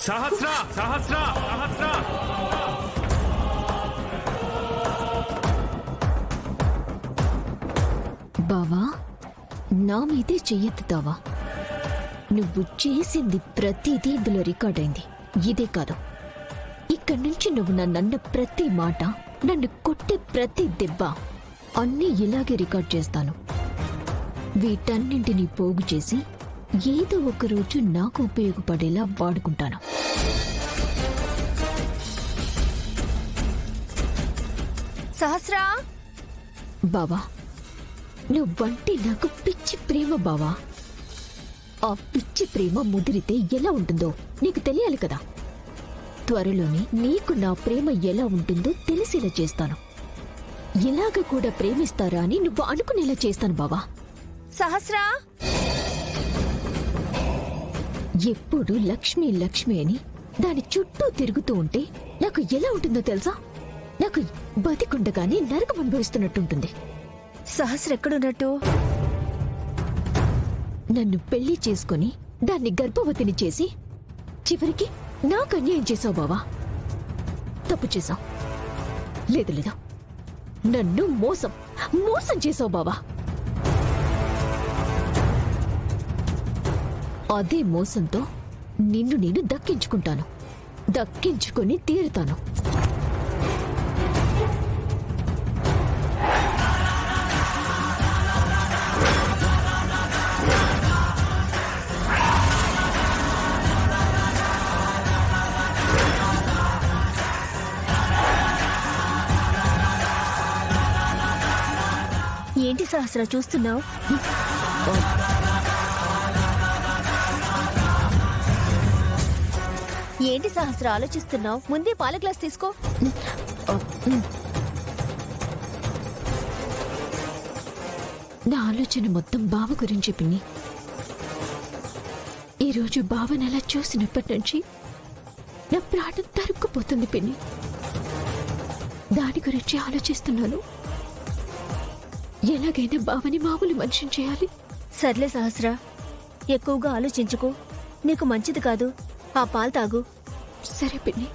సహస్ర సహస్ర సహస్ర బావా, నా మీదే చెయ్యెత్తుతావా? నువ్వు చేసింది ప్రతిదీ ఇందులో రికార్డ్ అయింది. ఇదే కాదు, ఇక్కడి నుంచి నువ్వు నన్నన్న ప్రతి మాట, నన్ను కొట్టే ప్రతి దెబ్బ అన్నీ ఇలాగే రికార్డ్ చేస్తాను. వీటన్నింటినీ పోగు చేసి ఏదో ఒక రోజు నాకు ఉపయోగపడేలా వాడుకుంటాను. సహస్రా బావా, నువ్వంటే నాకు పిచ్చి ప్రేమ బావా. ఆ పిచ్చి ప్రేమ ముదిరితే ఎలా ఉంటుందో నీకు తెలియాలి కదా. త్వరలోనే నీకు నా ప్రేమ ఎలా ఉంటుందో తెలిసేలా చేస్తాను. ఇలాగ కూడా ప్రేమిస్తారా అని నువ్వు అనుకునేలా చేస్తాను బావా. సహస్రా ఎప్పుడు లక్ష్మి లక్ష్మి అని దాని చుట్టూ తిరుగుతూ ఉంటే నాకు ఎలా ఉంటుందో తెలుసా? నాకు బతికుండగానే నరకం అనుభవిస్తున్నట్టుంటుంది. సహస్ర ఎక్కడున్నట్టు? నన్ను పెళ్లి చేసుకుని దాన్ని గర్భవతిని చేసి చివరికి నాకు అన్యాయం చేశావు బావా. తప్పు చేశావు. లేదు లేదు, నన్ను మోసం చేశావు బావా. అదే మోసంతో నిన్ను నేను దక్కించుకుని తీరుతాను. ఏంటి సహస్ర చూస్తున్నావు? ఏంటి సహస్ర ఆలోచిస్తున్నావు? ముందే పాల గ్లాస్ తీసుకో. నా ఆలోచన మొత్తం బావ గురించి పిన్ని. ఈరోజు బావని అలా చూసినప్పటి నుంచి నా ప్రాణం తరుక్కుపోతుంది పిన్ని. దాని గురించి ఆలోచిస్తున్నాను. ఎలాగైనా బావని మామూలు మనిషిని చేయాలి. సర్లే సహస్ర, ఎక్కువగా ఆలోచించుకో. నీకు మంచిది కాదు. ఆ పాలు తాగు. సరే పిన్ని.